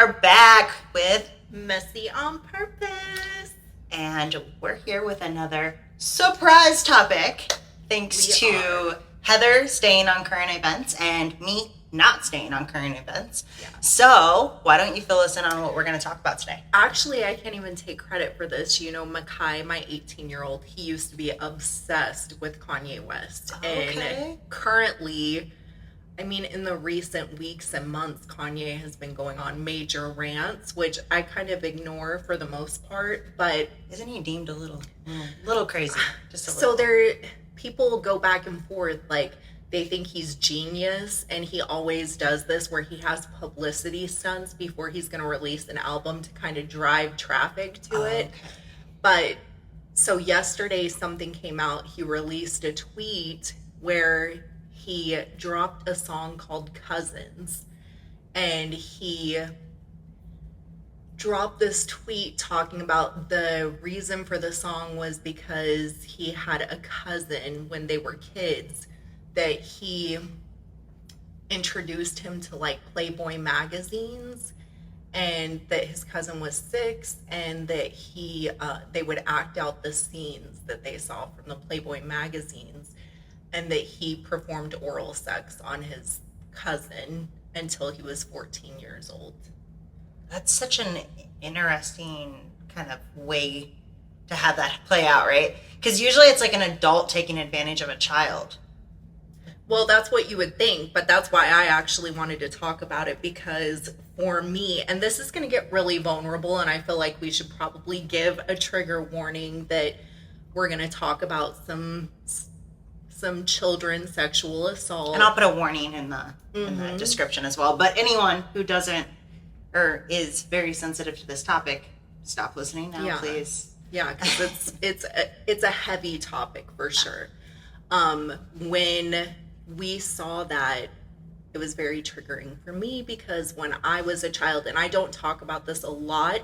are back with Messy on Purpose. And we're here with another surprise topic. Thanks to Heather staying on current events and me not staying on current events. Yeah. So why don't you fill us in on what we're going to talk about today? Actually, I can't even take credit for this. You know, Makai, my 18-year-old, he used to be obsessed with Kanye West. And currently, I mean, in the recent weeks and months, Kanye has been going on major rants, which I kind of ignore for the most part, but... Isn't he deemed a little crazy? Just a little. So people go back and forth, like, they think he's genius, and he always does this where he has publicity stunts before he's going to release an album to kind of drive traffic to it. Okay. But, so yesterday something came out, he released a tweet where... he dropped a song called Cousins, and he dropped this tweet talking about the reason for the song was because he had a cousin when they were kids that he introduced him to like Playboy magazines, and that his cousin was 6 and that they would act out the scenes that they saw from the Playboy magazines, and that he performed oral sex on his cousin until he was 14 years old. That's such an interesting kind of way to have that play out, right? Because usually it's like an adult taking advantage of a child. Well, that's what you would think, but that's why I actually wanted to talk about it, because for me, and this is going to get really vulnerable, and I feel like we should probably give a trigger warning that we're going to talk about some children sexual assault. And I'll put a warning in the description as well. But anyone who doesn't or is very sensitive to this topic, stop listening now, please. Yeah, because it's a heavy topic for sure. When we saw that, it was very triggering for me, because when I was a child, and I don't talk about this a lot,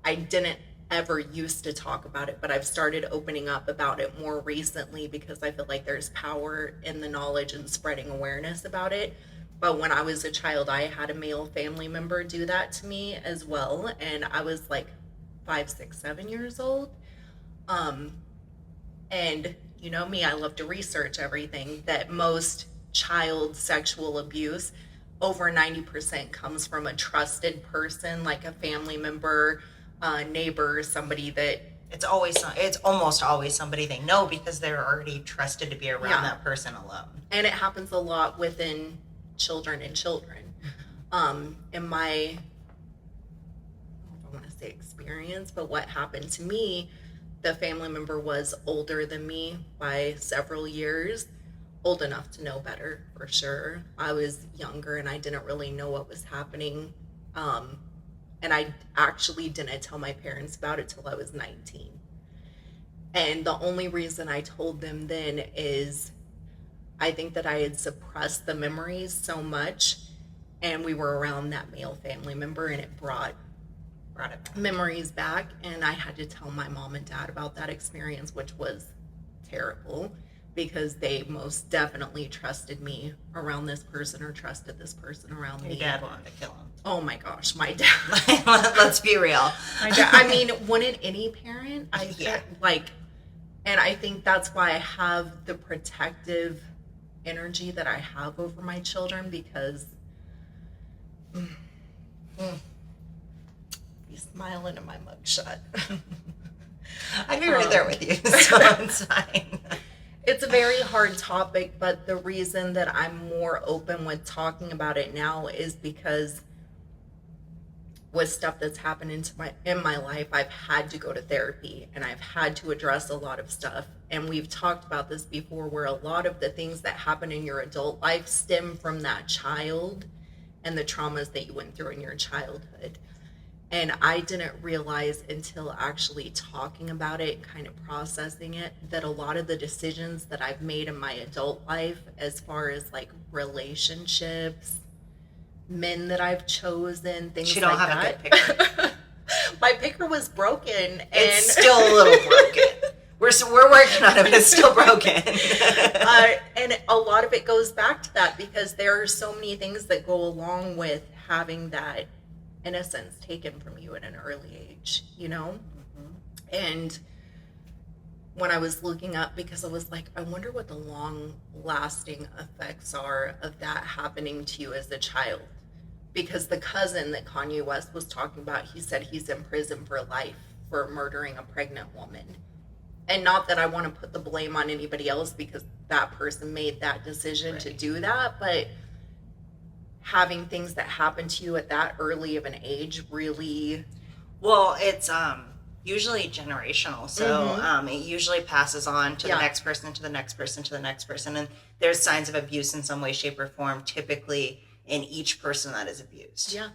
I didn't ever used to talk about it, but I've started opening up about it more recently because I feel like there's power in the knowledge and spreading awareness about it. But when I was a child, I had a male family member do that to me as well, and I was like 5, 6, 7 years old. And you know me, I love to research everything. That most child sexual abuse, over 90% comes from a trusted person, like a family member, neighbor, somebody that it's almost always somebody they know, because they're already trusted to be around that person alone. And it happens a lot within children and children. In my, I don't want to say experience, but what happened to me, the family member was older than me by several years, old enough to know better for sure. I was younger and I didn't really know what was happening. And I actually didn't tell my parents about it till I was 19. And the only reason I told them then is I think that I had suppressed the memories so much, and we were around that male family member, and it brought memories back. And I had to tell my mom and dad about that experience, which was terrible, because they most definitely trusted me around this person, or trusted this person around me. Your dad wanted to kill him. Oh my gosh, my dad. Let's be real. My dad, I mean, wouldn't any parent? And I think that's why I have the protective energy that I have over my children, because he's smiling in my mugshot. I'd be right there with you, so it's fine. It's a very hard topic, but the reason that I'm more open with talking about it now is because with stuff that's happened in my life, I've had to go to therapy, and I've had to address a lot of stuff. And we've talked about this before, where a lot of the things that happen in your adult life stem from that child and the traumas that you went through in your childhood. And I didn't realize until actually talking about it, kind of processing it, that a lot of the decisions that I've made in my adult life, as far as like relationships, men that I've chosen, things like that. You don't have a good picture. My picker was broken. It's still a little broken. We're working on it, but it's still broken. And a lot of it goes back to that, because there are so many things that go along with having that innocence taken from you at an early age, you know? And when I was looking up, because I was like, I wonder what the long lasting effects are of that happening to you as a child. Because the cousin that Kanye West was talking about, he said he's in prison for life for murdering a pregnant woman. And not that I want to put the blame on anybody else, because that person made that decision to do that, but having things that happen to you at that early of an age really... Well, it's usually generational, so it usually passes on to the next person, to the next person, to the next person, and there's signs of abuse in some way, shape, or form, typically in each person that is abused. Yeah.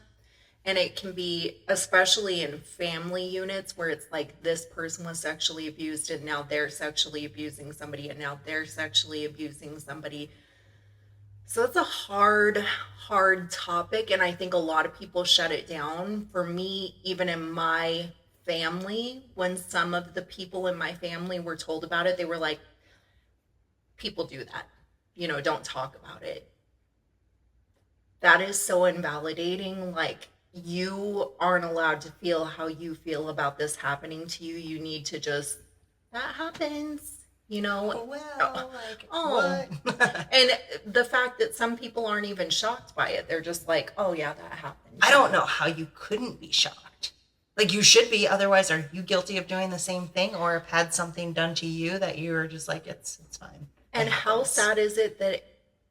And it can be, especially in family units, where it's like this person was sexually abused and now they're sexually abusing somebody and now they're sexually abusing somebody. So it's a hard topic, and I think a lot of people shut it down. For me, even in my family, when some of the people in my family were told about it, they were like, people do that, you know, don't talk about it. That is so invalidating. Like, you aren't allowed to feel how you feel about this happening to you. You need to just, that happens, you know. Well, what? And the fact that some people aren't even shocked by it, they're just like, oh yeah, that happened. I don't know how you couldn't be shocked. Like, you should be, otherwise are you guilty of doing the same thing, or have had something done to you that you're just like, it's fine? And how sad is it that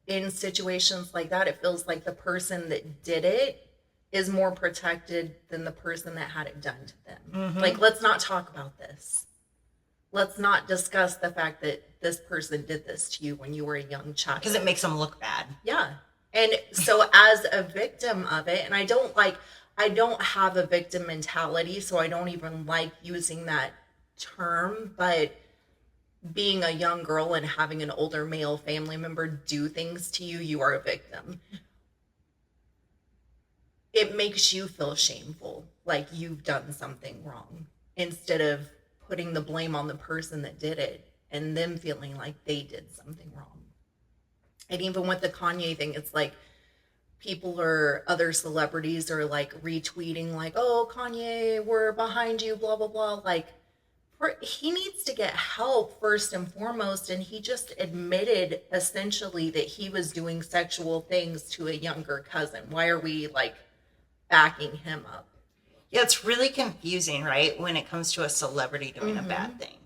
in situations like that, it feels like the person that did it is more protected than the person that had it done to them. Like, let's not talk about this. Let's not discuss the fact that this person did this to you when you were a young child. Because it makes them look bad. Yeah. And so as a victim of it, and I don't have a victim mentality, so I don't even like using that term, but being a young girl and having an older male family member do things to you, you are a victim. It makes you feel shameful, like you've done something wrong, instead of putting the blame on the person that did it and them feeling like they did something wrong. And even with the Kanye thing, it's like people or other celebrities are like retweeting like, oh, Kanye, we're behind you, blah, blah, blah. Like, he needs to get help first and foremost. And he just admitted essentially that he was doing sexual things to a younger cousin. Why are we like backing him up? Yeah, it's really confusing, right, when it comes to a celebrity doing a bad thing.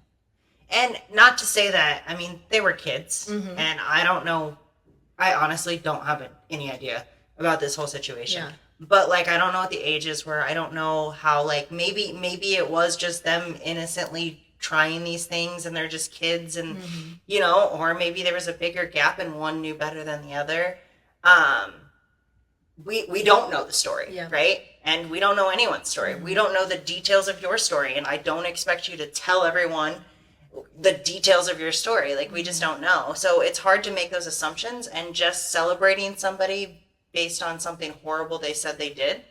And not to say that, I mean, they were kids, and I don't know, I honestly don't have any idea about this whole situation. Yeah. But, like, I don't know what the ages were. I don't know how, like, maybe it was just them innocently trying these things and they're just kids and, you know, or maybe there was a bigger gap and one knew better than the other. We don't know the story, right? And we don't know anyone's story. We don't know the details of your story, and I don't expect you to tell everyone the details of your story. Like, we just don't know. So it's hard to make those assumptions, and just celebrating somebody based on something horrible they said they did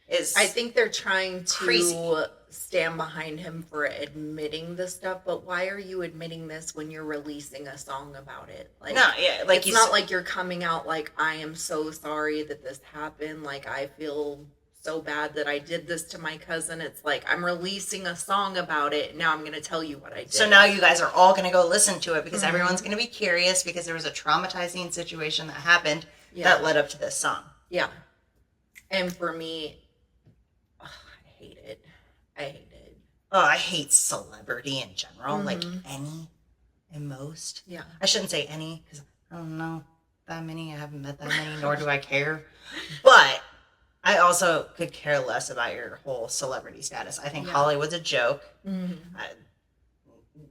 is, I think they're trying to crazy. Stand behind him for admitting this stuff, but why are you admitting this when you're releasing a song about it? Like, no, yeah, like, it's not like you're coming out like, I am so sorry that this happened. Like, I feel so bad that I did this to my cousin. It's like, I'm releasing a song about it, and now I'm going to tell you what I did. So now you guys are all going to go listen to it because everyone's going to be curious because there was a traumatizing situation that happened that led up to this song. Yeah. And for me, I hate it. I hate it. Oh, I hate celebrity in general, like any and most. Yeah. I shouldn't say any because I don't know that many. I haven't met that many, nor do I care. But I also could care less about your whole celebrity status. I think Hollywood's a joke.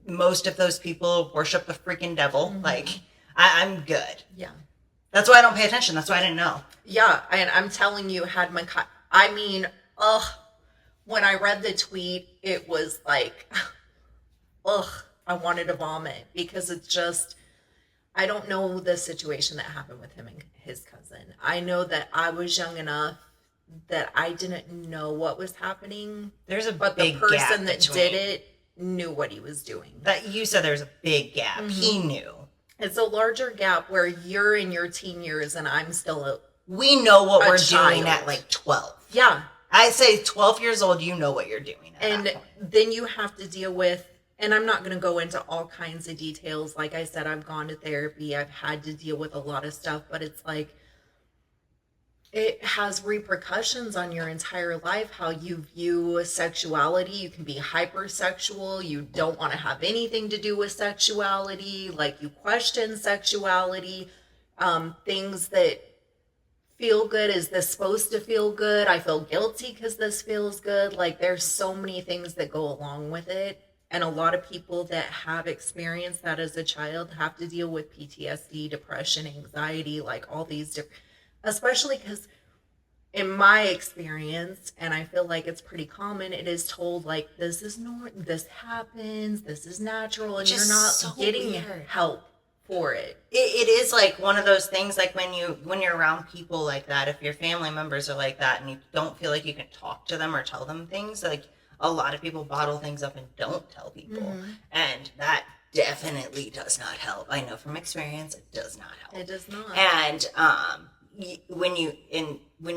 Most of those people worship the freaking devil. Like, I'm good. Yeah. That's why I don't pay attention. That's why I didn't know. Yeah, and I'm telling you, when I read the tweet, it was like, I wanted to vomit because it's just, I don't know the situation that happened with him and his cousin. I know that I was young enough that I didn't know what was happening. But the person that did it knew what he was doing. That you said there's a big gap. He knew. It's a larger gap where you're in your teen years and I'm still we know what we're doing at like 12. Yeah. I say 12 years old, you know what you're doing. And then you have to deal with, and I'm not going to go into all kinds of details. Like I said, I've gone to therapy. I've had to deal with a lot of stuff, but it's like, it has repercussions on your entire life, how you view sexuality. You can be hypersexual. You don't want to have anything to do with sexuality. Like, you question sexuality. Things that feel good. Is this supposed to feel good? I feel guilty because this feels good. Like, there's so many things that go along with it. And a lot of people that have experienced that as a child have to deal with PTSD, depression, anxiety, like all these different, especially because in my experience, and I feel like it's pretty common, it is told like, this is normal, this happens, this is natural, and you're not so getting help for it. It is like one of those things, like when you're around people like that, if your family members are like that and you don't feel like you can talk to them or tell them things, like a lot of people bottle things up and don't tell people. Mm-hmm. And that definitely does not help. I know from experience, it does not help. It does not. And when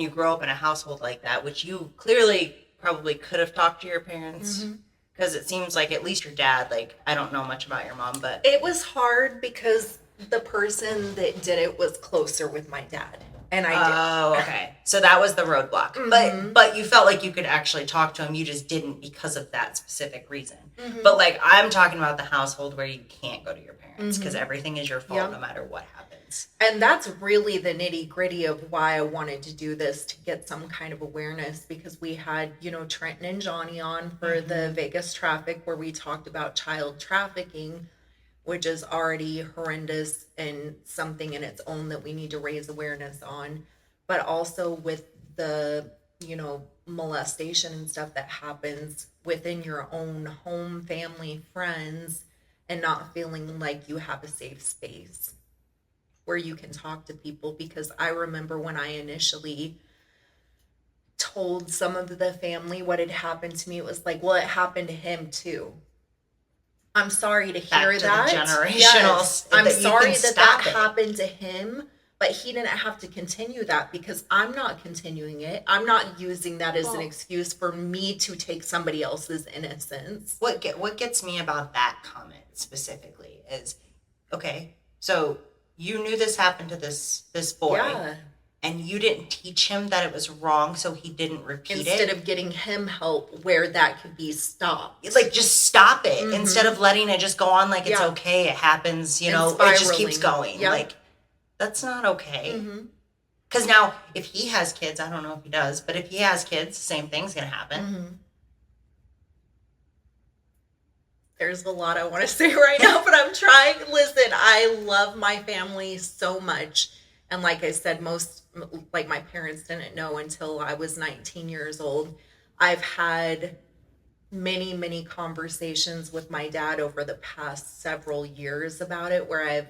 you grow up in a household like that, which you clearly probably could have talked to your parents, because it seems like at least your dad, like, I don't know much about your mom, but it was hard because the person that did it was closer with my dad, and I did. Oh, okay. So that was the roadblock. Mm-hmm. But you felt like you could actually talk to him. You just didn't because of that specific reason. Mm-hmm. But like, I'm talking about the household where you can't go to your parents because everything is your fault no matter what happens. And that's really the nitty gritty of why I wanted to do this, to get some kind of awareness, because we had, Trenton and Johnny on for the Vegas traffic, where we talked about child trafficking, which is already horrendous and something in its own that we need to raise awareness on. But also with the, molestation and stuff that happens within your own home, family, friends, and not feeling like you have a safe space where you can talk to people. Because I remember when I initially told some of the family what had happened to me, it was like, well, it happened to him too. I'm sorry to hear that. Generational. Yes. I'm sorry that happened to him, but he didn't have to continue that, because I'm not continuing it. I'm not using that as an excuse for me to take somebody else's innocence. What gets me about that comment specifically is, okay, so you knew this happened to this boy. Yeah. And you didn't teach him that it was wrong, so he didn't repeat it. Instead of getting him help where that could be stopped. Like, just stop it instead of letting it just go on like it's okay, it happens, it just keeps going. Yep. Like, that's not okay. Because now, if he has kids, I don't know if he does, but if he has kids, the same thing's going to happen. There's a lot I want to say right now, but I'm trying. Listen, I love my family so much. And like I said, my parents didn't know until I was 19 years old. I've had many, many conversations with my dad over the past several years about it, where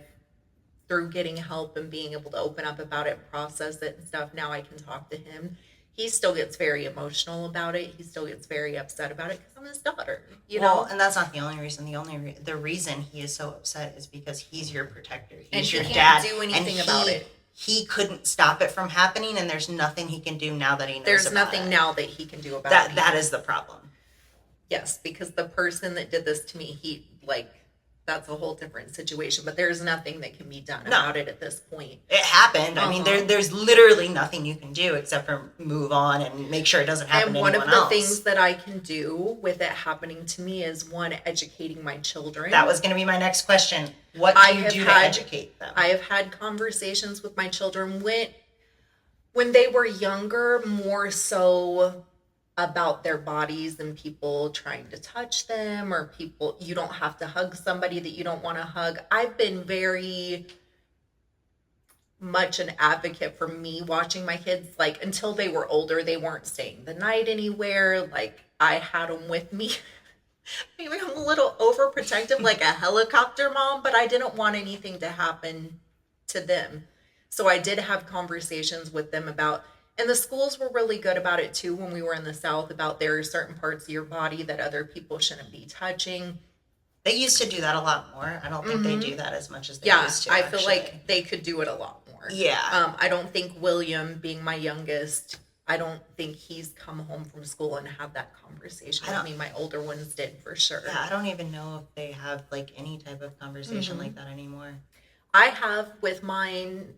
through getting help and being able to open up about it, process it and stuff, now I can talk to him. He still gets very emotional about it. He still gets very upset about it because I'm his daughter, Well, and that's not the only reason. The reason he is so upset is because he's your protector. He's your dad. And he can't do anything about it. He couldn't stop it from happening, and there's nothing he can do now that he knows about it. There's nothing now that he can do about it. That is the problem. Yes, because the person that did this to me, that's a whole different situation, but there's nothing that can be done about it at this point. It happened. I mean, there's literally nothing you can do except for move on and make sure it doesn't happen to anyone else. And one of the things that I can do with it happening to me is, one, educating my children. That was going to be my next question. What do you do to educate them? I have had conversations with my children when they were younger, more so about their bodies and people trying to touch them, or you don't have to hug somebody that you don't want to hug. I've been very much an advocate for me watching my kids. Like, until they were older, they weren't staying the night anywhere. Like, I had them with me. Maybe I'm a little overprotective, like a helicopter mom, but I didn't want anything to happen to them. So I did have conversations with them about, and the schools were really good about it too when we were in the South, about there are certain parts of your body that other people shouldn't be touching. They used to do that a lot more. I don't think they do that as much as they used to. I feel like they could do it a lot more. Yeah. I don't think William, being my youngest, I don't think he's come home from school and had that conversation with me. My older ones did for sure. Yeah, I don't even know if they have like any type of conversation like that anymore. I have with mine,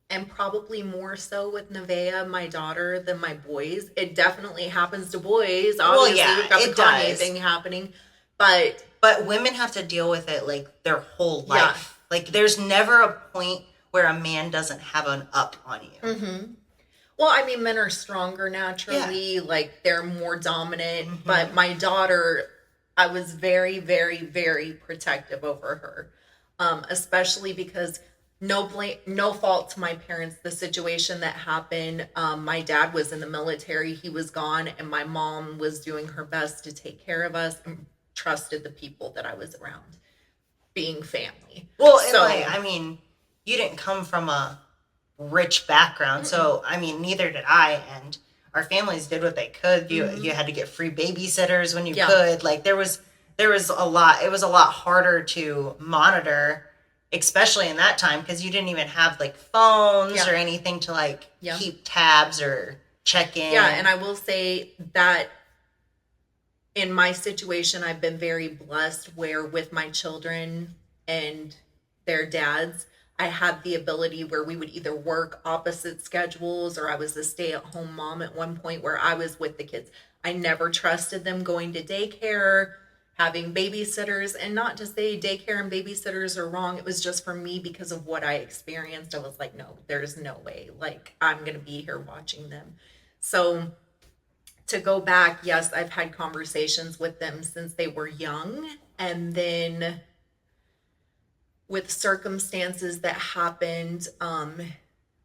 and probably more so with Nevaeh, my daughter, than my boys. It definitely happens to boys. Obviously, we've got the Kanye thing happening. But women have to deal with it like their whole life. Yeah. Like there's never a point where a man doesn't have an up on you. Mm-hmm. Well, I mean, men are stronger naturally. Yeah. Like they're more dominant. Mm-hmm. But my daughter, I was very, very, very protective over her. Especially because no fault to my parents. The situation that happened, my dad was in the military. He was gone. And my mom was doing her best to take care of us and trusted the people that I was around, being family. Well, so, and like, I mean, you didn't come from a rich background. Mm-mm. So, I mean, neither did I. And our families did what they could. You had to get free babysitters when you could. Like there was a lot. It was a lot harder to monitor, especially in that time, because you didn't even have like phones or anything to like keep tabs or check in. Yeah, and I will say that in my situation, I've been very blessed where with my children and their dads, I had the ability where we would either work opposite schedules, or I was a stay-at-home mom at one point where I was with the kids. I never trusted them going to daycare, having babysitters, and not to say daycare and babysitters are wrong. It was just for me because of what I experienced. I was like, no, there's no way. Like, I'm going to be here watching them. So to go back, yes, I've had conversations with them since they were young. And then with circumstances that happened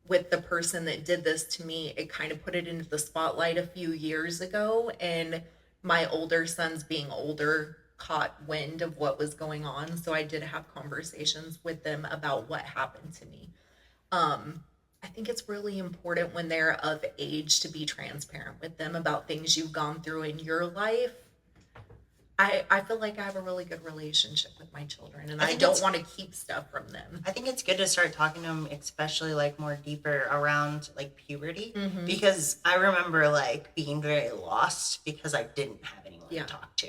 with the person that did this to me, it kind of put it into the spotlight a few years ago. And my older sons, being older, caught wind of what was going on. So I did have conversations with them about what happened to me. I think it's really important when they're of age to be transparent with them about things you've gone through in your life. I feel like I have a really good relationship with my children, and I don't want to keep stuff from them. I think it's good to start talking to them, especially like more deeper around like puberty, because I remember like being very lost because I didn't have anyone to talk to,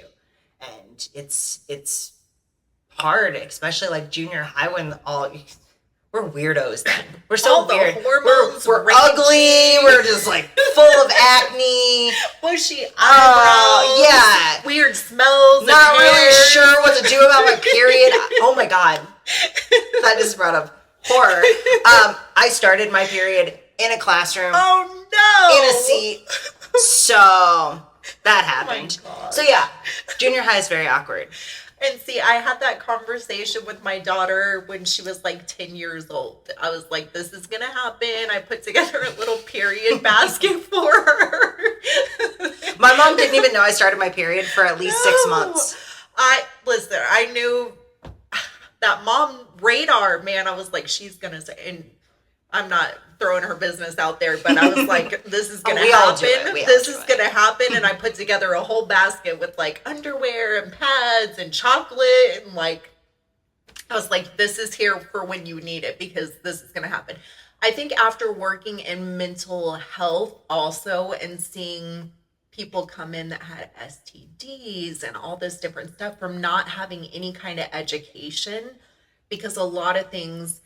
and it's hard, especially like junior high when we're weirdos then. We're so weird. We're ugly. We're just like full of acne. Bushy eyebrows. Yeah. Weird smells. Not really sure what to do about my period. Oh my God. That just brought up horror. I started my period in a classroom. Oh no. In a seat. So that happened. Oh so yeah, junior high is very awkward. And see, I had that conversation with my daughter when she was like 10 years old. I was like, this is going to happen. I put together a little period basket for her. My mom didn't even know I started my period for at least 6 months. Listen, I knew that mom radar, man. I was like, she's going to say, and I'm not throwing her business out there, but I was like, this is going to happen. This is going to happen. And I put together a whole basket with like underwear and pads and chocolate. And like, I was like, this is here for when you need it, because this is going to happen. I think after working in mental health also and seeing people come in that had STDs and all this different stuff from not having any kind of education, because a lot of things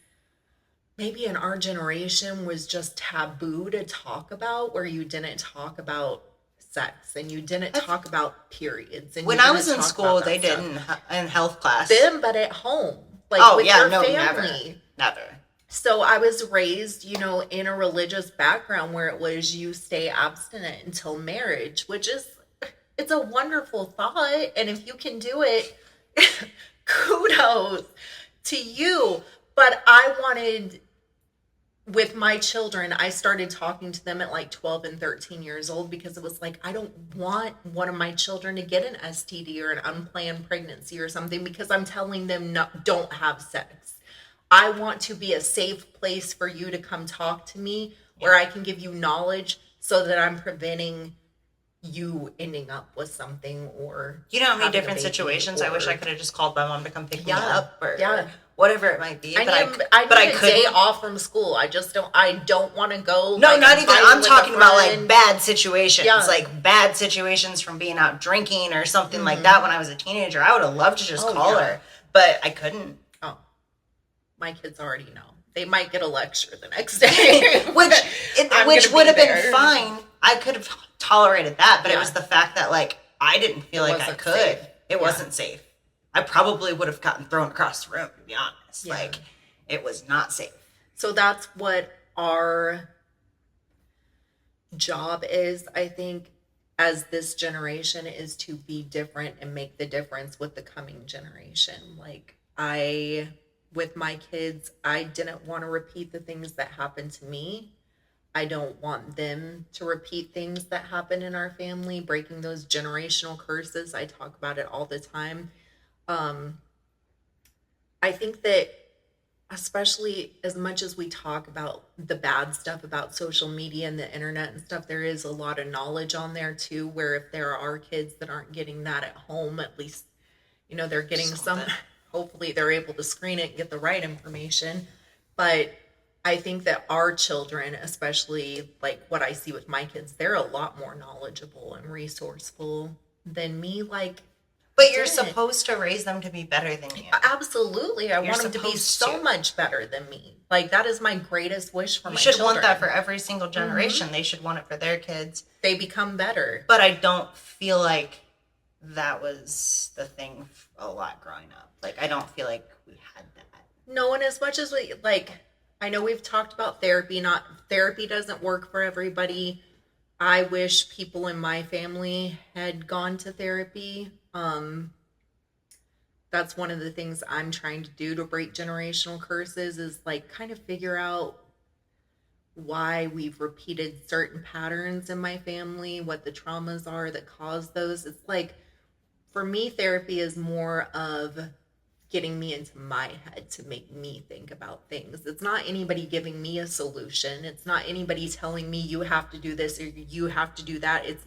maybe in our generation was just taboo to talk about, where you didn't talk about sex and you didn't talk about periods. And when I was in school, they didn't in health class. Then, but at home, like with your family. Never. So I was raised, in a religious background where it was you stay abstinent until marriage, which is, it's a wonderful thought. And if you can do it, kudos to you. But I wanted, with my children, I started talking to them at like 12 and 13 years old, because it was like, I don't want one of my children to get an STD or an unplanned pregnancy or something, because I'm telling them don't have sex. I want to be a safe place for you to come talk to me, where I can give you knowledge so that I'm preventing you ending up with something, or you know how many having a different baby, situations I wish I could have just called my mom to come pick me Yeah, up or yeah. whatever it might be. I need but I a day couldn't. off from school. I don't want to go. No, like, not even. fight I'm with a talking about like friend. bad situations, Yeah. like bad situations from being out drinking or something like that when I was a teenager. I would have loved to just call her, but I couldn't. Oh, my kids already know. They might get a lecture the next day, which would have been fine. I could have tolerated that, but it was the fact that like I didn't feel like I could. Safe. It wasn't safe. I probably would have gotten thrown across the room, to be honest. Yeah. Like, it was not safe. So that's what our job is, I think, as this generation, is to be different and make the difference with the coming generation. Like, with my kids, I didn't want to repeat the things that happened to me. I don't want them to repeat things that happen in our family, breaking those generational curses. I talk about it all the time. I think that, especially as much as we talk about the bad stuff about social media and the internet and stuff, there is a lot of knowledge on there too, where if there are kids that aren't getting that at home, at least, you know, they're getting hopefully they're able to screen it and get the right information. But I think that our children, especially like what I see with my kids, they're a lot more knowledgeable and resourceful than me. Like, but you're supposed to raise them to be better than you. Absolutely. I want them to be so much better than me. Like, that is my greatest wish for my children. You should want that for every single generation. They should want it for their kids. They become better. But I don't feel like that was the thing a lot growing up. Like, I don't feel like we had that. No, and as much as we, like, I know we've talked about therapy. Therapy doesn't work for everybody. I wish people in my family had gone to therapy. That's one of the things I'm trying to do to break generational curses, is like kind of figure out why we've repeated certain patterns in my family, what the traumas are that cause those. It's like, for me, therapy is more of getting me into my head to make me think about things. It's not anybody giving me a solution. It's not anybody telling me you have to do this or you have to do that. It's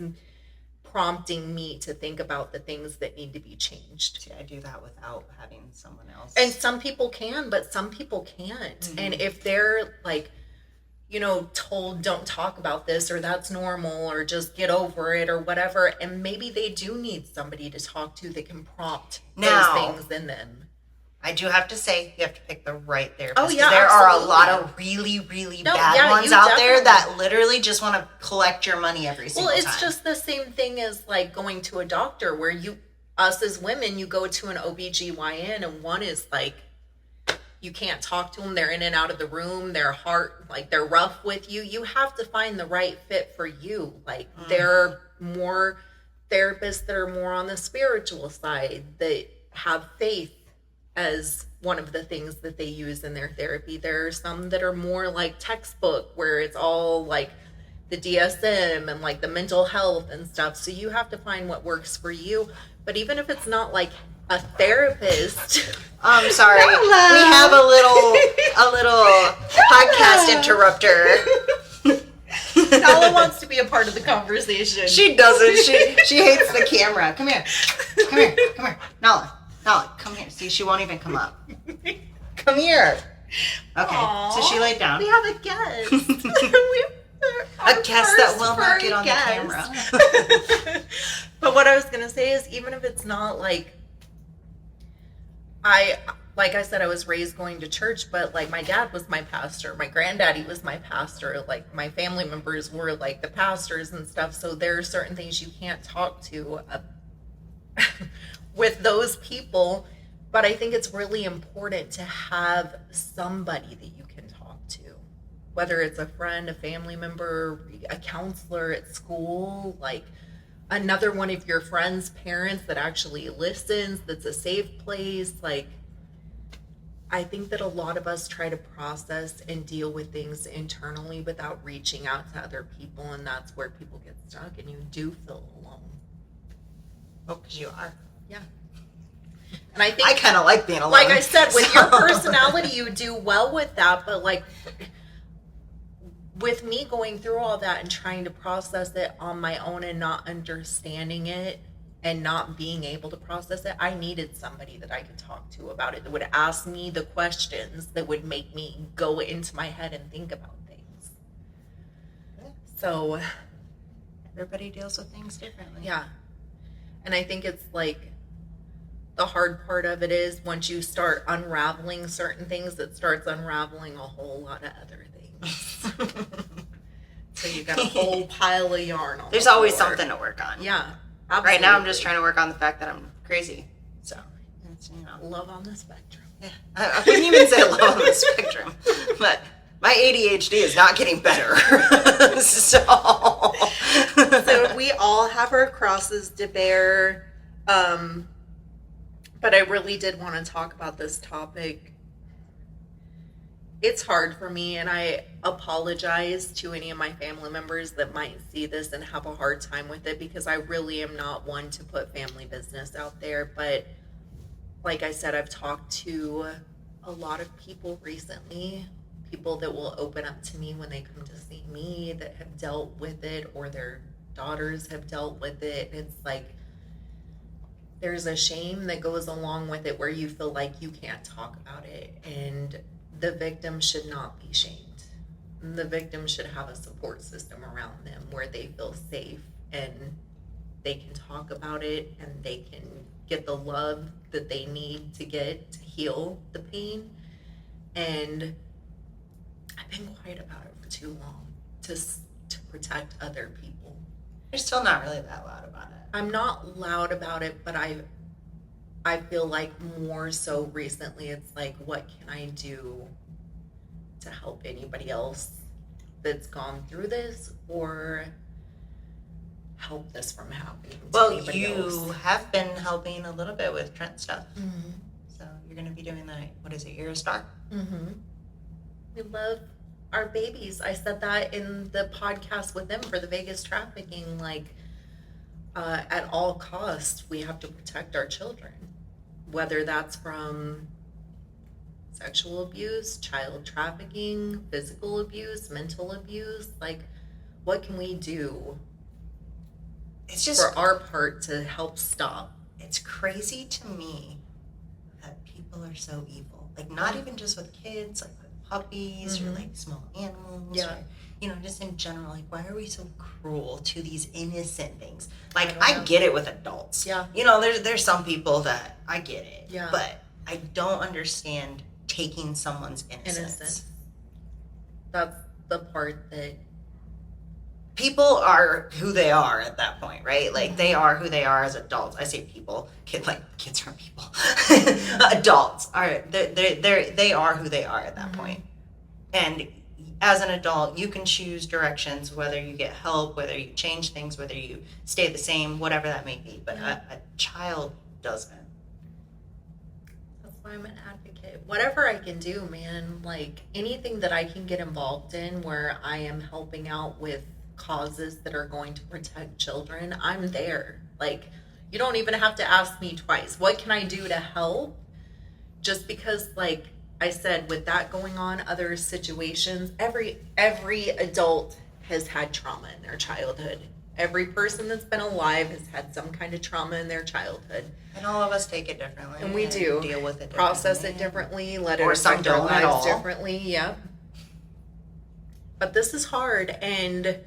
prompting me to think about the things that need to be changed. See, I do that without having someone else. And some people can, but some people can't. Mm-hmm. And if they're like, you know, told don't talk about this, or that's normal, or just get over it, or whatever, and maybe they do need somebody to talk to that can prompt those things in them. I do have to say, you have to pick the right therapist. Oh, yeah, there are a lot of really, really bad ones out there that literally just want to collect your money every single time. Well, it's just the same thing as like going to a doctor, where us as women, you go to an OBGYN, and one is like, you can't talk to them. They're in and out of the room. They're they're rough with you. You have to find the right fit for you. Like, there are more therapists that are more on the spiritual side, that have faith as one of the things that they use in their therapy. There are some that are more like textbook, where it's all like the DSM and like the mental health and stuff. So you have to find what works for you. But even if it's not like a therapist. I'm sorry. Hello. We have a little podcast interrupter. Nala wants to be a part of the conversation. She doesn't. She hates the camera. Come here. Nala, come here. See, she won't even come up. Come here. Okay. Aww. So she laid down. We have a guest. A guest that will not get on the camera. But what I was going to say is, even if it's not like, like I said, I was raised going to church, but like my dad was my pastor. My granddaddy was my pastor. Like, my family members were like the pastors and stuff. So there are certain things you can't talk to with those people. But I think it's really important to have somebody that you can talk to, whether it's a friend, a family member, a counselor at school, like another one of your friends' parents that actually listens, that's a safe place. Like, I think that a lot of us try to process and deal with things internally without reaching out to other people, and that's where people get stuck, and you do feel alone. Oh, because you are. Yeah. And I think I kind of like being alone. Like I said, with your personality, you do well with that, but like, with me going through all that and trying to process it on my own and not understanding it and not being able to process it, I needed somebody that I could talk to about it, that would ask me the questions that would make me go into my head and think about things. Yeah. So Everybody deals with things differently. yeah. And I think it's like the hard part of it is once you start unraveling certain things, it starts unraveling a whole lot of other things. So you got a whole pile of yarn on. There's the always floor. something to work on. Yeah. Absolutely. Right now, I'm just trying to work on the fact that I'm crazy. So, it's, love on the spectrum. Yeah. I wouldn't even say love on the spectrum, but my ADHD is not getting better. So we all have our crosses to bear. But I really did want to talk about this topic. It's hard for me, and I apologize to any of my family members that might see this and have a hard time with it, because I really am not one to put family business out there. But like I said, I've talked to a lot of people recently, people that will open up to me when they come to see me that have dealt with it, or their daughters have dealt with it. It's like there's a shame that goes along with it where you feel like you can't talk about it, and the victim should not be shamed. The victim should have a support system around them where they feel safe and they can talk about it and they can get the love that they need to get to heal the pain. And I've been quiet about it for too long to protect other people. you're still not really that loud about it. I'm not loud about it, but I feel like more so recently it's like, what can I do to help anybody else that's gone through this, or help this from happening to anybody else? You have been helping a little bit with Trent stuff. Mm-hmm. So you're going to be doing that, what is it, You're a Star? Mm-hmm. We love our babies. I said that in the podcast with them for the Vegas trafficking, like, at all costs, we have to protect our children, whether that's from sexual abuse, child trafficking, physical abuse, mental abuse. Like, what can we do It's just for our part to help stop? It's crazy to me that people are so evil. Like, not even just with kids, like with puppies or like small animals. Yeah. Or, just in general, like, why are we so cruel to these innocent things? Like, I don't I know. get it with adults. Yeah. There's some people that I get it. Yeah. But I don't understand taking someone's innocence. That's the part that People are who they are at that point, right? Like, they are who they are as adults. I say people, kids are people. Adults are they are who they are at that point. And as an adult, you can choose directions, whether you get help, whether you change things, whether you stay the same, whatever that may be. But a child doesn't. That's why I'm an advocate. Whatever I can do, man, like anything that I can get involved in where I am helping out with causes that are going to protect children, I'm there. Like, you don't even have to ask me twice. What can I do to help? Just because, like I said, with that going on, other situations, every adult has had trauma in their childhood. Every person that's been alive has had some kind of trauma in their childhood. And all of us take it differently. And we do. Deal with it differently. Process it differently, let it Or some affect our don't at lives all. differently. Yep. But this is hard, and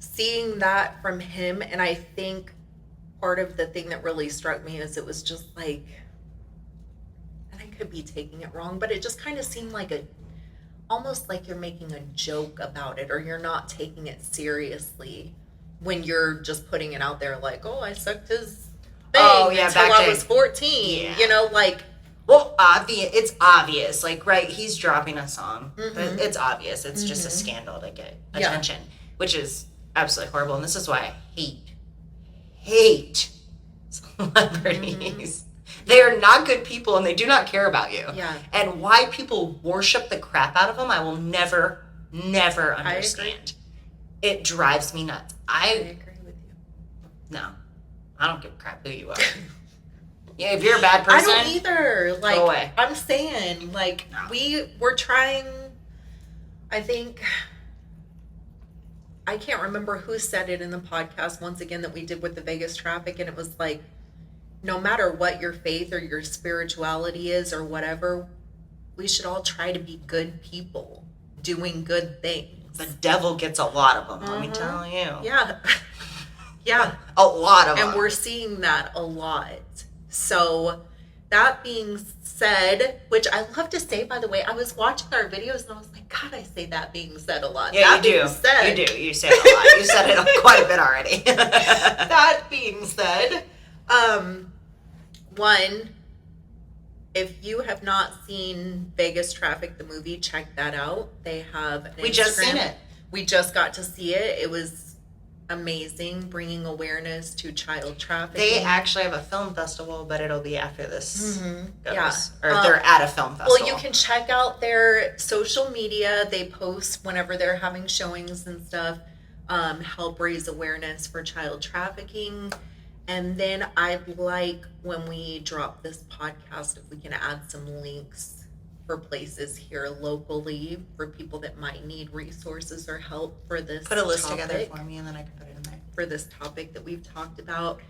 seeing that from him, and I think part of the thing that really struck me is it was just like, and I could be taking it wrong, but it just kind of seemed like almost like you're making a joke about it, or you're not taking it seriously when you're just putting it out there like, oh, I sucked his thing until I was 14. Yeah. Like, well, it's obvious. Like, right, he's dropping a song. But it's obvious. It's just a scandal to get attention, which is absolutely horrible. And this is why I hate celebrities. They are not good people, and they do not care about you. Yeah. And why people worship the crap out of them, I will never understand. It drives me nuts. I agree with you. No, I don't give a crap who you are. Yeah, if you're a bad person, I don't either. Like, go away. I'm saying, like, No. we're trying, I think, I can't remember who said it in the podcast once again that we did with the Vegas traffic, and it was like, no matter what your faith or your spirituality is or whatever, we should all try to be good people doing good things. The devil gets a lot of them, let me tell you. Yeah. Yeah. A lot of them. And we're seeing that a lot. So that being said, which I love to say, by the way, I was watching our videos and I was like, God, I say that being said a lot. Yeah, that you being do. Said, you do. You say it a lot. You said it quite a bit already. That being said, one, if you have not seen Vegas Traffic, the movie, check that out. They have an We just Instagram. seen it. We just got to see it. It was amazing, bringing awareness to child trafficking. They actually have a film festival, but it'll be after this goes. Yeah. Or they're at a film festival. Well, you can check out their social media. They post whenever they're having showings and stuff, help raise awareness for child trafficking. And then I'd like, when we drop this podcast, if we can add some links for places here locally for people that might need resources or help for this put a list topic, together for me and then I can put it in there. for this topic that we've talked about.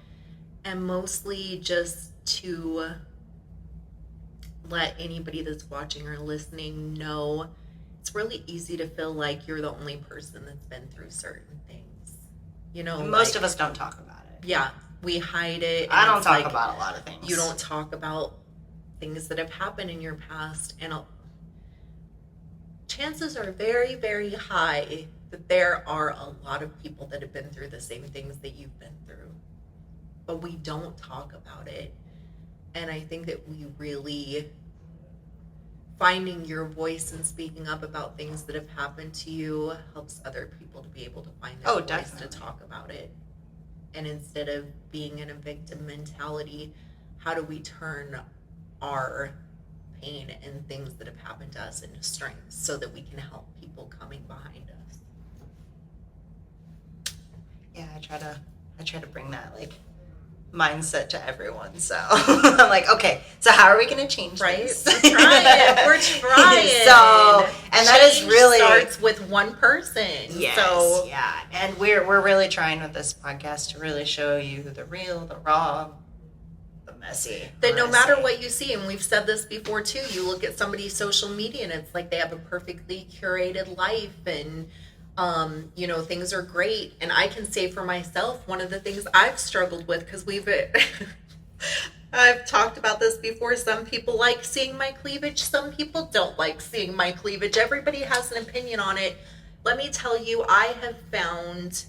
And mostly just to let anybody that's watching or listening know it's really easy to feel like you're the only person that's been through certain things. You know, Most of us don't talk about it. Yeah, we hide it. I don't it's talk like, about a lot of things. You don't talk about things that have happened in your past, and chances are very, very high that there are a lot of people that have been through the same things that you've been through, but we don't talk about it. And I think that we really, finding your voice and speaking up about things that have happened to you helps other people to be able to find their voice definitely. to talk about it. And instead of being in a victim mentality, how do we turn our pain and things that have happened to us into strength so that we can help people coming behind us? Yeah, I try to bring that like mindset to everyone. So I'm like, okay, so how are we going to change Right? this? We're trying. So, and that is Change really starts with one person. Yes, So yeah, and we're really trying with this podcast to really show you the real, the raw, the messy. that no matter honestly. what you see, and we've said this before too, you look at somebody's social media and it's like they have a perfectly curated life and you know, things are great. And I can say for myself, one of the things I've struggled with, because I've talked about this before, some people like seeing my cleavage, some people don't like seeing my cleavage. Everybody has an opinion on it. Let me tell you, I have found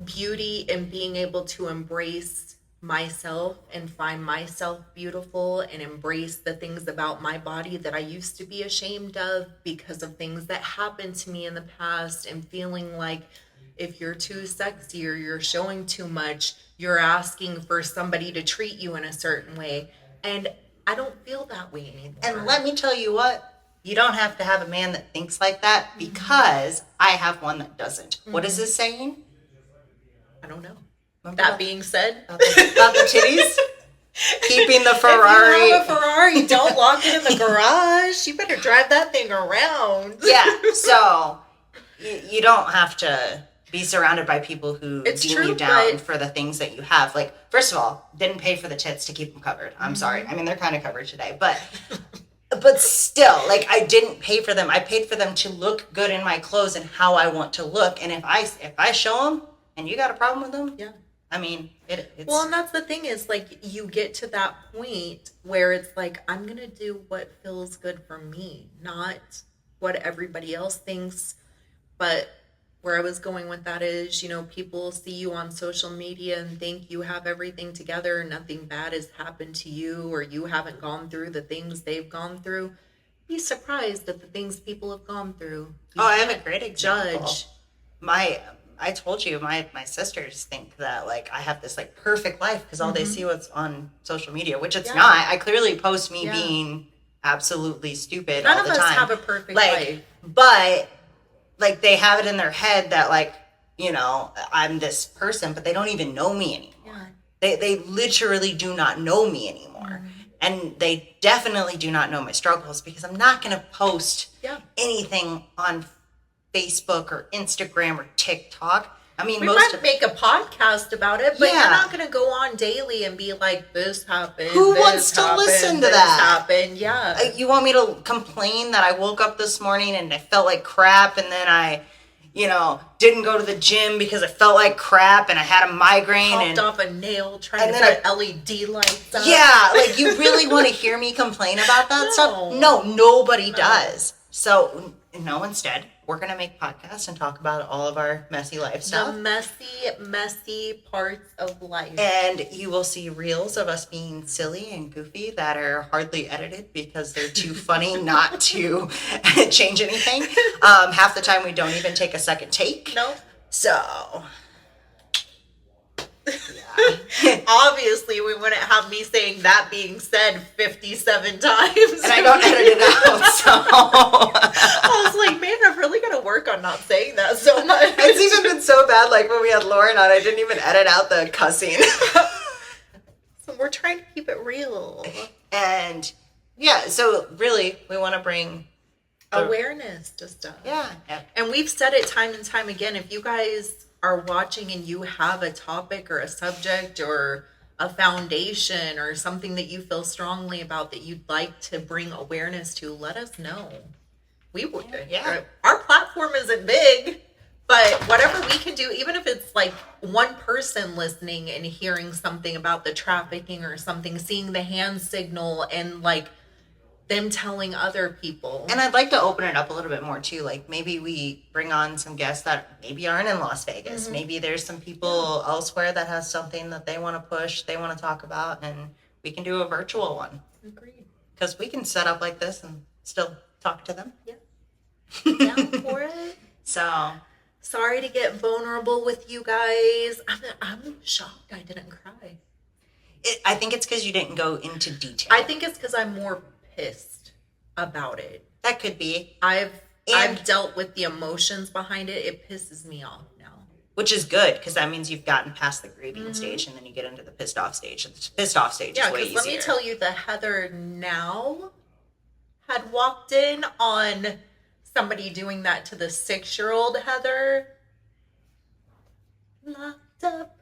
beauty in being able to embrace myself and find myself beautiful and embrace the things about my body that I used to be ashamed of because of things that happened to me in the past, and feeling like if you're too sexy or you're showing too much, you're asking for somebody to treat you in a certain way. And I don't feel that way anymore. And let me tell you what, you don't have to have a man that thinks like that, because I have one that doesn't. What is this saying? I don't know. Remember That being said, about the titties? Keeping the Ferrari. if you have a Ferrari, don't lock it in the garage. You better drive that thing around. Yeah, so you don't have to be surrounded by people who It's deem true, you down but- for the things that you have. Like, first of all, didn't pay for the tits to keep them covered. I'm sorry. I mean, they're kind of covered today, but still, like, I didn't pay for them. I paid for them to look good in my clothes and how I want to look. And if I show them and you got a problem with them, Yeah. I mean, it's... Well, and that's the thing is, like, you get to that point where it's like, I'm going to do what feels good for me, not what everybody else thinks. But where I was going with that is, you know, people see you on social media and think you have everything together, nothing bad has happened to you, or you haven't gone through the things they've gone through. Be surprised at the things people have gone through. You I have a can't great example. judge. I told you, my sisters think that, like, I have this, like, perfect life because all they see what's on social media, which it's Yeah. not. I clearly post me Yeah. being absolutely stupid None all of the us time. have a perfect like, life. But, like, they have it in their head that, like, you know, I'm this person, but they don't even know me anymore. Yeah. They literally do not know me anymore. And they definitely do not know my struggles, because I'm not going to post Yeah. anything on Facebook or Instagram or TikTok. I mean, we might make a podcast about it, but you're not going to go on daily and be like, this happened. Who wants to listen to that? Happened. Yeah. You want me to complain that I woke up this morning and I felt like crap, and then I, didn't go to the gym because I felt like crap and I had a migraine popped and off a nail trying to put LED lights up. Yeah, like you really want to hear me complain about that stuff? No, nobody does. So, instead, we're going to make podcasts and talk about all of our messy life stuff. The messy parts of life. And you will see reels of us being silly and goofy that are hardly edited because they're too funny not to change anything. Half the time we don't even take a second take. No. So... Yeah. Obviously, we wouldn't have me saying that being said 57 times. And I don't edit it out, so... I was like, man, I've really got to work on not saying that so much. It's even been so bad, like when we had Lauren on, I didn't even edit out the cussing. So we're trying to keep it real. And, yeah, so really, we want to bring... awareness to stuff. Yeah. And we've said it time and time again, if you guys are watching and you have a topic or a subject or a foundation or something that you feel strongly about that you'd like to bring awareness to, let us know. We would. Yeah. Our platform isn't big, but whatever we can do, even if it's like one person listening and hearing something about the trafficking or something, seeing the hand signal and like them telling other people. And I'd like to open it up a little bit more too. Like maybe we bring on some guests that maybe aren't in Las Vegas. Mm-hmm. Maybe there's some people elsewhere that has something that they want to push, they want to talk about, and we can do a virtual one. Agreed. Because we can set up like this and still talk to them. Yeah. Down for it. So sorry to get vulnerable with you guys. I'm shocked I didn't cry. I think it's because you didn't go into detail. I think it's because I'm more pissed about it. That could be. I've dealt with the emotions behind it. It pisses me off now. Which is good, because that means you've gotten past the grieving stage, and then you get into the pissed off stage. And the pissed off stage is way easier. Yeah, because let me tell you, the Heather now had walked in on somebody doing that to the 6-year-old Heather. Locked up.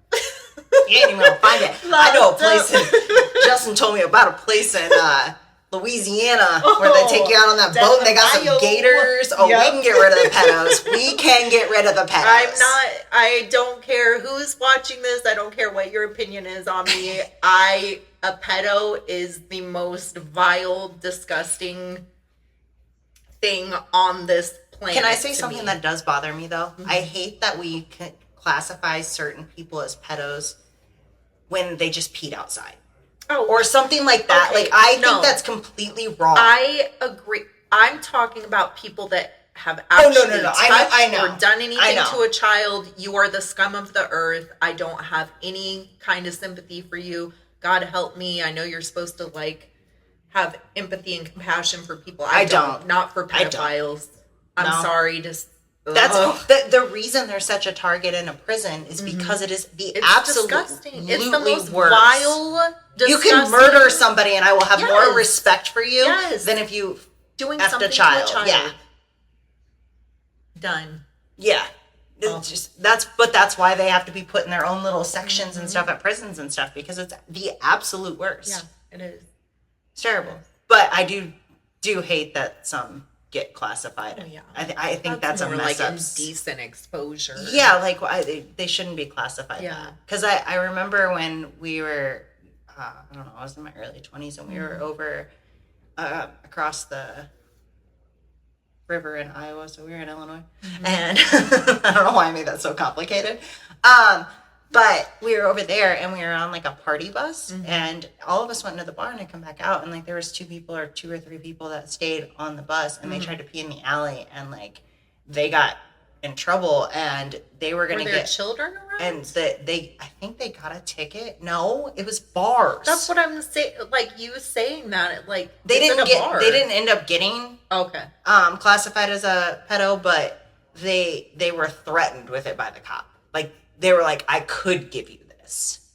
You ain't even gonna find it. I know a place. Justin told me about a place in Louisiana where they take you out on that boat and they got some gators. Oh, yep. We can get rid of the pedos. We can get rid of the pedos. I don't care who's watching this. I don't care what your opinion is on me. A pedo is the most vile, disgusting thing on this planet. Can I say something that does bother me though? Mm-hmm. I hate that we classify certain people as pedos when they just peed outside. Oh, or something like that. Okay, like, I think that's completely wrong. I agree. I'm talking about people that have actually touched I know. or done anything to a child. You are the scum of the earth. I don't have any kind of sympathy for you. God help me. I know you're supposed to, like, have empathy and compassion for people. I don't. Not for pedophiles. I'm sorry to... That's the reason they're such a target in a prison is because it is the absolute disgusting. It's the most worst. Vile, disgusting. You can murder somebody and I will have more respect for you than if you doing effed something a child. To a child. Yeah. Done. Yeah. That's why they have to be put in their own little sections and stuff at prisons and stuff, because it's the absolute worst. Yeah, it is. It's terrible. But I do hate that some get classified. Oh, yeah. I think that's a mess up. Indecent exposure. Yeah, like they shouldn't be classified. Yeah. Because I remember when we were, I don't know, I was in my early 20s and we were over across the river in Iowa, so we were in Illinois. Mm-hmm. And I don't know why I made that so complicated. But we were over there and we were on like a party bus and all of us went into the bar and I come back out and like there was 2 or 3 people that stayed on the bus and they tried to pee in the alley and like they got in trouble and they were going to get children around? And I think they got a ticket. No, it was bars. That's what I'm saying. Like you saying that, like they didn't end up getting classified as a pedo, but they were threatened with it by the cop. Like they were like, I could give you this.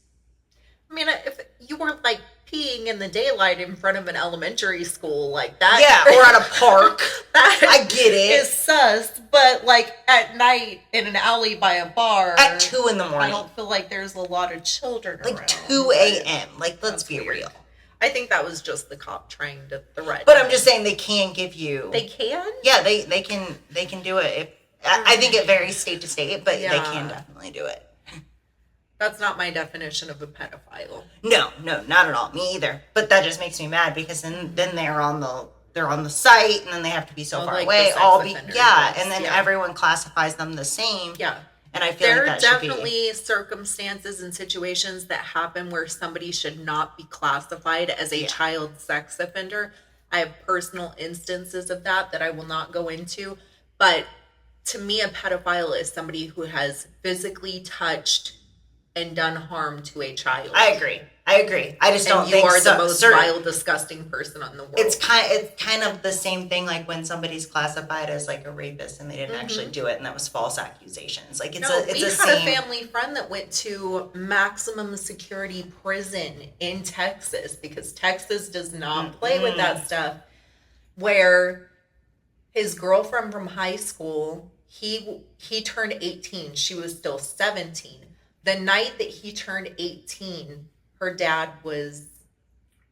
I mean, if you weren't like peeing in the daylight in front of an elementary school like that. Yeah, or at a park. That I get it. is sus, but like at night in an alley by a bar At 2 in the I morning. don't feel like there's a lot of children Like around. 2 a.m. Like, let's be real. I think that was just the cop trying to threaten. But I'm just saying they can give you. They can? Yeah, they can do it. If, I think it varies state to state, but they can definitely do it. That's not my definition of a pedophile. No, not at all. Me either. But that just makes me mad because then they're on the site and then they have to be so far like away. the sex offender list, And then yeah. everyone classifies them the same. Yeah. And I feel There like are that should be. definitely circumstances and situations that happen where somebody should not be classified as a child sex offender. I have personal instances of that I will not go into. But to me, a pedophile is somebody who has physically touched and done harm to a child. I agree. I just don't and think you are so, the most vile, disgusting person in the world. It's kind of the same thing like when somebody's classified as like a rapist and they didn't actually do it and that was false accusations. Like it's we had a family friend that went to maximum security prison in Texas because Texas does not play with that stuff. Where his girlfriend from high school, he turned 18. She was still 17. The night that he turned 18, her dad was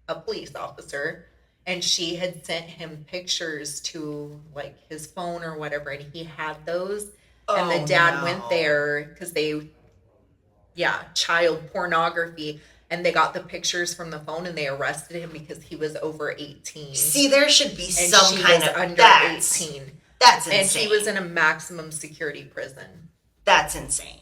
a police officer and she had sent him pictures to like his phone or whatever and he had those and the dad went there because child pornography and they got the pictures from the phone and they arrested him because he was over 18. See, there should be and some she kind was of under 18. That's insane. And he was in a maximum security prison. That's insane.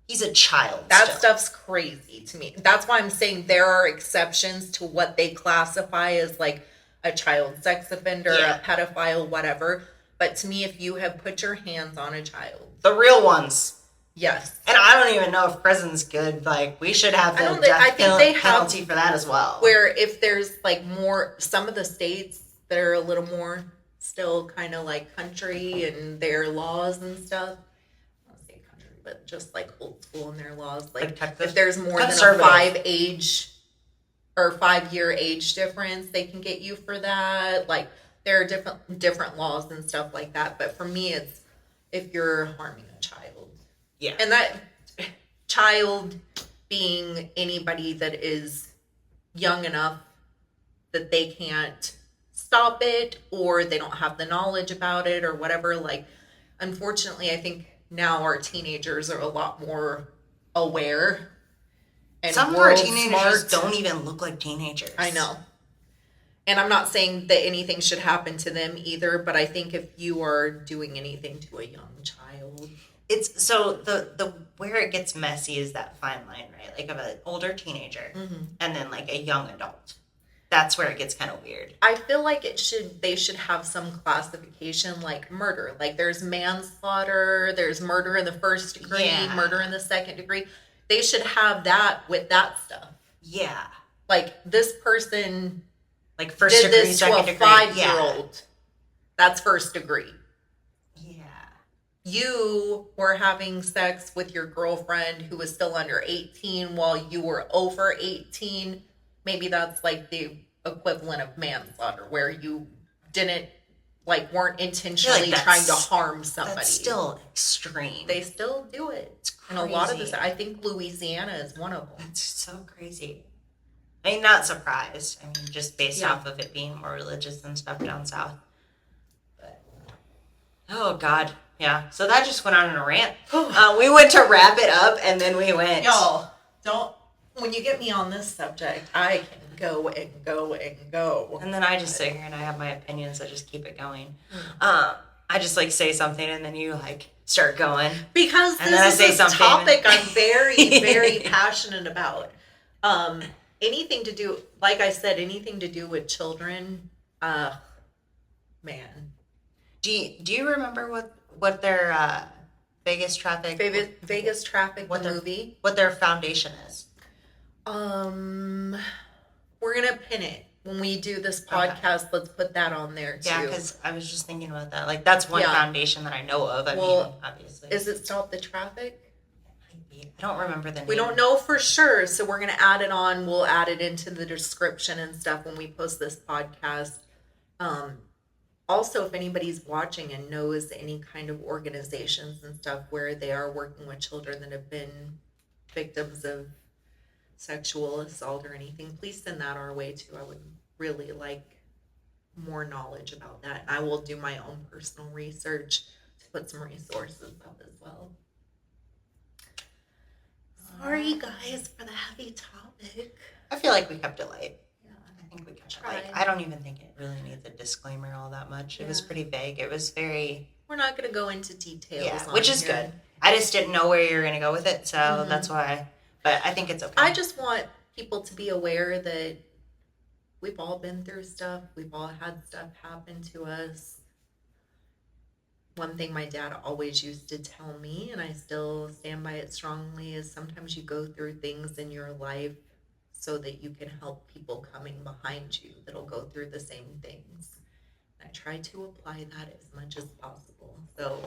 He's a child. That stuff's crazy to me. That's why I'm saying there are exceptions to what they classify as like a child sex offender, a pedophile, whatever. But to me, if you have put your hands on a child. The real ones. Yes. And I don't even know if prison's good. Like, we should have the death penalty for that as well. Where if there's like more, some of the states that are a little more still kind of like country and their laws and stuff. But just like old school in their laws, like if there's more than a 5-year age difference, they can get you for that. Like there are different laws and stuff like that. But for me, it's if you're harming a child, and that child being anybody that is young enough that they can't stop it or they don't have the knowledge about it or whatever. Like, unfortunately, I think now our teenagers are a lot more aware. And some of our teenagers don't even look like teenagers. I know. And I'm not saying that anything should happen to them either, but I think if you are doing anything to a young child. It's so the where it gets messy is that fine line, right? Like of an older teenager and then like a young adult. That's where it gets kind of weird. I feel like they should have some classification like murder. Like there's manslaughter, there's murder in the first degree, murder in the second degree. They should have that with that stuff. Yeah. Like this person like first did degree, this to second a degree. 5-year-old. That's first degree. Yeah. You were having sex with your girlfriend who was still under 18 while you were over 18. Maybe that's like the equivalent of manslaughter where you weren't intentionally trying to harm somebody. That's still extreme. They still do it. It's crazy. And a lot of this, I think Louisiana is one of them. It's so crazy. I mean, not surprised. I mean, just based off of it being more religious and stuff down south. But, oh, God. Yeah. So that just went on in a rant. We went to wrap it up, and then we went. Y'all, when you get me on this subject, I can go and go and go. And then I just sit here and I have my opinions. I just keep it going. I just say something and then you start going. Because and this is a topic I'm very, very passionate about. Anything to do, like I said, anything to do with children, man. Do you remember what their Vegas Traffic? Vegas Traffic, the movie? What their foundation is? We're gonna pin it when we do this podcast. Okay. Let's put that on there too. Yeah, because I was just thinking about that. Like that's one foundation that I know of. I mean, obviously, is it Stop the Traffic? I don't remember the name. We don't know for sure, so we're going to add it on. We'll add it into the description and stuff when we post this podcast. Also, if anybody's watching and knows any kind of organizations and stuff where they are working with children that have been victims of sexual assault or anything, please send that our way too. I would really like more knowledge about that. And I will do my own personal research to put some resources up as well. Sorry, guys, for the heavy topic. I feel like we kept it light. Yeah, I think we kept it light. I don't even think it really needs a disclaimer all that much. It was pretty vague. It was very... We're not going to go into details. Yeah, which is good. I just didn't know where you were going to go with it, so that's why. But I think it's okay. I just want people to be aware that we've all been through stuff. We've all had stuff happen to us. One thing my dad always used to tell me, and I still stand by it strongly, is sometimes you go through things in your life so that you can help people coming behind you that'll go through the same things. And I try to apply that as much as possible. So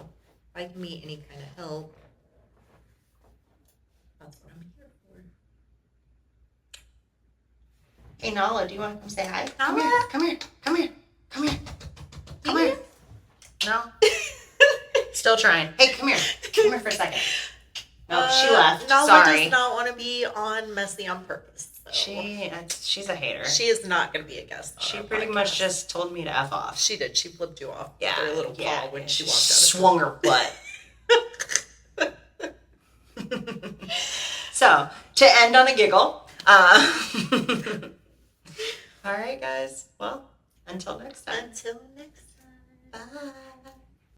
if I can be any kind of help, that's what I'm here for. Hey, Nala, do you want to come say hi? Nala? Come here. No? Still trying. Hey, come here. Come here for a second. No, she left. Nala Sorry. does not want to be on Messy on Purpose. So. She's a hater. She is not going to be a guest on She our pretty podcast. much just told me to F off. She did. She flipped you off. Yeah. With her little paw when she walked out. Swung her butt. So, to end on a giggle. All right, guys. Well, until next time. Until next time. Bye.